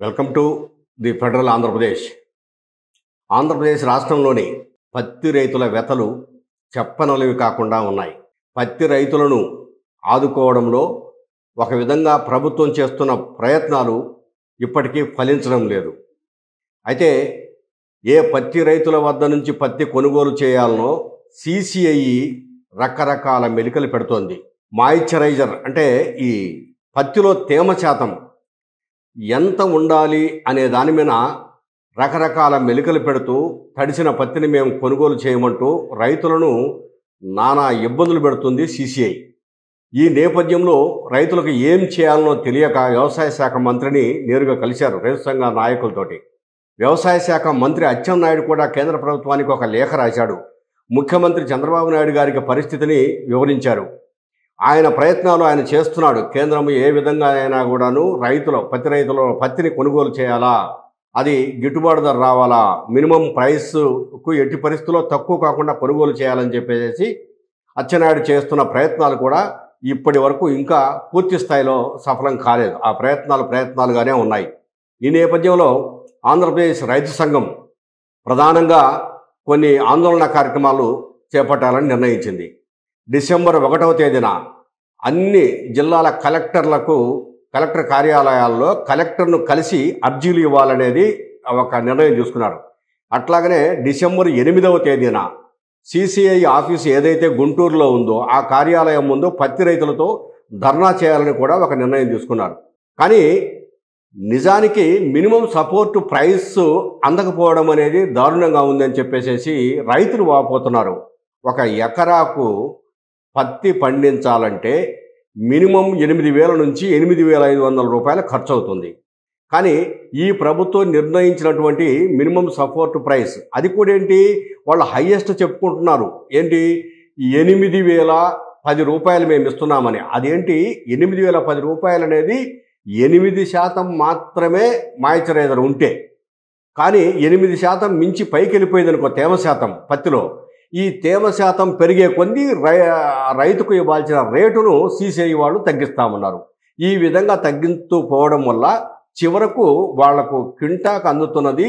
Welcome to the federal Andhra Pradesh. Andhra Pradesh రాష్ట్రంలోని పత్తి రైతుల వ్యతలు చెప్పనలవి కాకుండా ఉన్నాయి. పత్తి రైతులను ఆదుకోవడంలో ఒక విధంగా ప్రభుత్వం చేస్తున్న ప్రయత్నాలు ఇప్పటికీ ఫలించడం లేదు. అయితే ఏ పత్తి రైతుల వద్ద నుంచి పత్తి కొనుగోలు చేయాలనో సిసిఐ రకరకాల మెలికలు పెడుతోంది. మాయిశ్చరైజర్ అంటే ఈ పత్తిలో తేమ శాతం ఎంత ఉండాలి అనే దాని మీద రకరకాల మెలికలు పెడుతూ తడిసిన పత్తిని మేము కొనుగోలు చేయమంటూ రైతులను నానా ఇబ్బందులు పెడుతుంది సిసిఐ. ఈ నేపథ్యంలో రైతులకు ఏం చేయాలనో తెలియక వ్యవసాయ శాఖ మంత్రిని నేరుగా కలిశారు రైతు సంఘ నాయకులతోటి. వ్యవసాయ శాఖ మంత్రి అచ్చెన్నాయుడు కూడా కేంద్ర ప్రభుత్వానికి ఒక లేఖ రాశాడు. ముఖ్యమంత్రి చంద్రబాబు నాయుడు గారికి పరిస్థితిని వివరించారు. ఆయన ప్రయత్నాలు ఆయన చేస్తున్నాడు. కేంద్రం ఏ విధంగా అయినా కూడాను పత్తి రైతుల పత్తిని కొనుగోలు చేయాలా, అది గిట్టుబాటు ధర రావాలా, మినిమం ప్రైస్కు ఎట్టి పరిస్థితుల్లో తక్కువ కాకుండా కొనుగోలు చేయాలని చెప్పేసి అచ్చెన్నాయుడు చేస్తున్న ప్రయత్నాలు కూడా ఇప్పటి వరకు ఇంకా పూర్తి స్థాయిలో సఫలం కాలేదు. ఆ ప్రయత్నాలుగానే ఉన్నాయి. ఈ నేపథ్యంలో ఆంధ్రప్రదేశ్ రైతు సంఘం ప్రధానంగా కొన్ని ఆందోళన కార్యక్రమాలు చేపట్టాలని నిర్ణయించింది. డిసెంబర్ 1వ తేదీన అన్ని జిల్లాల కలెక్టర్ కార్యాలయాల్లో కలెక్టర్ను కలిసి అర్జీలు ఇవ్వాలనేది ఒక నిర్ణయం తీసుకున్నారు. అట్లాగనే డిసెంబర్ 8వ తేదీన సిసిఐ ఆఫీసు ఏదైతే గుంటూరులో ఉందో ఆ కార్యాలయం ముందు పత్తి రైతులతో ధర్నా చేయాలని కూడా ఒక నిర్ణయం తీసుకున్నారు. కానీ నిజానికి మినిమం సపోర్ట్ ప్రైస్ అందకపోవడం అనేది దారుణంగా ఉందని చెప్పేసి రైతులు వాపోతున్నారు. ఒక ఎకరాకు పత్తి పండించాలంటే మినిమం 8,000 నుంచి 8,500 రూపాయలు ఖర్చు అవుతుంది. కానీ ఈ ప్రభుత్వం నిర్ణయించినటువంటి మినిమం సపోర్ట్ ప్రైస్ అది కూడా ఏంటి, వాళ్ళు హయ్యెస్ట్ చెప్పుకుంటున్నారు. ఏంటి, 8,010 రూపాయలు మేము ఇస్తున్నామని. అదేంటి 8,010 రూపాయలు అనేది 8% మాత్రమే మాయిశ్చరైజర్ ఉంటే, కానీ 8% మించి పైకి వెళ్ళిపోయింది అనుకో తేమ శాతం పత్తిలో, ఈ తేమ శాతం పెరిగే కొద్దీ రైతుకు ఇవ్వాల్సిన రేటును సిసిఐ వాళ్ళు తగ్గిస్తామన్నారు. ఈ విధంగా తగ్గిస్తూ పోవడం వల్ల చివరకు వాళ్లకు క్వింటాకు అందుతున్నది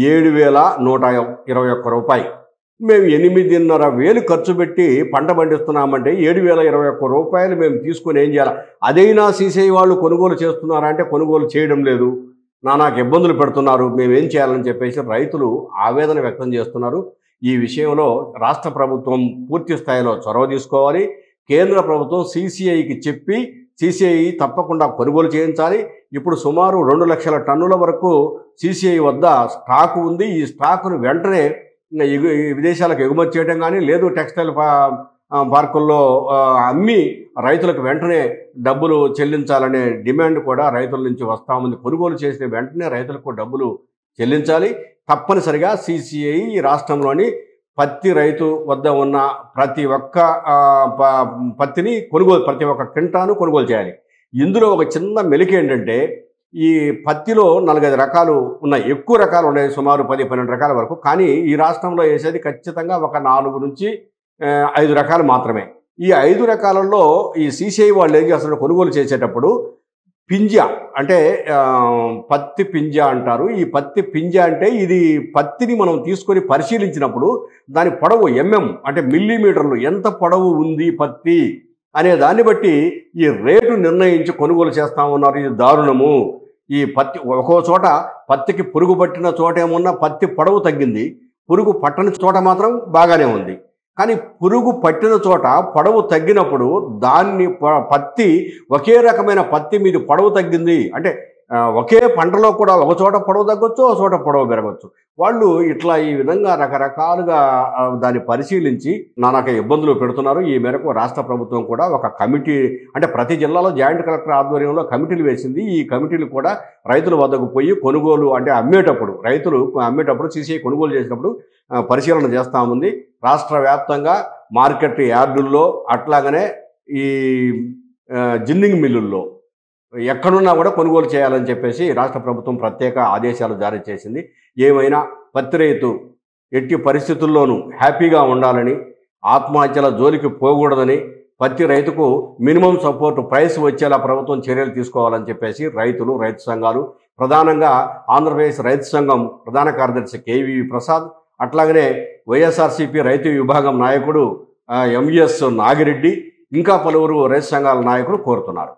7,121 రూపాయలు. మేము 8,500 ఖర్చు పెట్టి పంట పండిస్తున్నామంటే 7,021 రూపాయలు మేము తీసుకుని ఏం చేయాలి? అదైనా సిసిఐ వాళ్ళు కొనుగోలు చేస్తున్నారా అంటే కొనుగోలు చేయడం లేదు, నాకు ఇబ్బందులు పెడుతున్నారు, మేమేం చేయాలని చెప్పేసి రైతులు ఆవేదన వ్యక్తం చేస్తున్నారు. ఈ విషయంలో రాష్ట్ర ప్రభుత్వం పూర్తి స్థాయిలో చొరవ తీసుకోవాలి. కేంద్ర ప్రభుత్వం సిసిఐకి చెప్పి సిసిఐ తప్పకుండా కొనుగోలు చేయించాలి. ఇప్పుడు సుమారు 2 లక్షల టన్నుల వరకు సిసిఐ వద్ద స్టాకు ఉంది. ఈ స్టాకును వెంటనే విదేశాలకు ఎగుమతి చేయడం కానీ, లేదు టెక్స్టైల్ పార్కుల్లో అమ్మి రైతులకు వెంటనే డబ్బులు చెల్లించాలనే డిమాండ్ కూడా రైతుల నుంచి వస్తూ ఉంది. కొనుగోలు చేసిన వెంటనే రైతులకు డబ్బులు చెల్లించాలి. తప్పనిసరిగా సిసిఐ రాష్ట్రంలోని పత్తి రైతు వద్ద ఉన్న ప్రతి ఒక్క పత్తిని ప్రతి ఒక్క క్వింటాను కొనుగోలు చేయాలి. ఇందులో ఒక చిన్న మెలిక ఏంటంటే, ఈ పత్తిలో 4-5 రకాలు ఉన్నాయి, ఎక్కువ రకాలు ఉన్నాయి, సుమారు 10-12 రకాల వరకు. కానీ ఈ రాష్ట్రంలో వేసేది ఖచ్చితంగా ఒక 4 నుంచి 5 రకాలు మాత్రమే. ఈ 5 రకాలలో ఈ సిసిఐ వాళ్ళు ఏం చేస్తారు, కొనుగోలు చేసేటప్పుడు పింజ అంటే పత్తి పింజ అంటారు. ఈ పత్తి పింజ అంటే ఇది పత్తిని మనం తీసుకొని పరిశీలించినప్పుడు దాని పొడవు అంటే మిల్లీమీటర్లు ఎంత పొడవు ఉంది పత్తి అనే దాన్ని బట్టి ఈ రేటు నిర్ణయించి కొనుగోలు చేస్తూ ఉన్నారు. ఇది దారుణము. ఈ పత్తి ఒక్కో చోట పత్తికి పురుగు పట్టిన చోట ఏమన్నా పత్తి పొడవు తగ్గింది, పురుగు పట్టని చోట మాత్రం బాగానే ఉంది. కానీ పురుగు పట్టిన చోట పొడవు తగ్గినప్పుడు పత్తి ఒకే రకమైన పత్తి మీద పొడవు తగ్గింది అంటే ఒకే పంటలో కూడా ఒక చోట పొడవు తగ్గొచ్చు, ఒక చోట పొడవు పెరగచ్చు. వాళ్ళు ఇట్లా ఈ విధంగా రకరకాలుగా దాన్ని పరిశీలించి నానాక ఇబ్బందులు పెడుతున్నారు. ఈ మేరకు రాష్ట్ర ప్రభుత్వం కూడా ఒక కమిటీ అంటే ప్రతి జిల్లాలో జాయింట్ కలెక్టర్ ఆధ్వర్యంలో కమిటీలు వేసింది. ఈ కమిటీలు కూడా రైతుల వద్దకు పోయి కొనుగోలు అంటే రైతులు అమ్మేటప్పుడు సిసిఐ కొనుగోలు చేసినప్పుడు పరిశీలన చేస్తూ ఉంది. రాష్ట్ర వ్యాప్తంగా మార్కెట్ యార్డుల్లో అట్లాగనే ఈ జిన్నింగ్ మిల్లుల్లో ఎక్కడున్నా కూడా కొనుగోలు చేయాలని చెప్పేసి రాష్ట్ర ప్రభుత్వం ప్రత్యేక ఆదేశాలు జారీ చేసింది. ఏమైనా పత్తి రైతు ఎట్టి పరిస్థితుల్లోనూ హ్యాపీగా ఉండాలని, ఆత్మహత్యల జోలికి పోకూడదని, పత్తి రైతుకు మినిమం సపోర్ట్ ప్రైస్ వచ్చేలా ప్రభుత్వం చర్యలు తీసుకోవాలని చెప్పేసి రైతులు, రైతు సంఘాలు ప్రధానంగా ఆంధ్రప్రదేశ్ రైతు సంఘం ప్రధాన కార్యదర్శి కేవీవి ప్రసాద్, అట్లాగనే వైఎస్ఆర్సీపీ రైతు విభాగం నాయకుడు ఎంఎస్ నాగిరెడ్డి, ఇంకా పలువురు రైతు సంఘాల నాయకులు కోరుతున్నారు.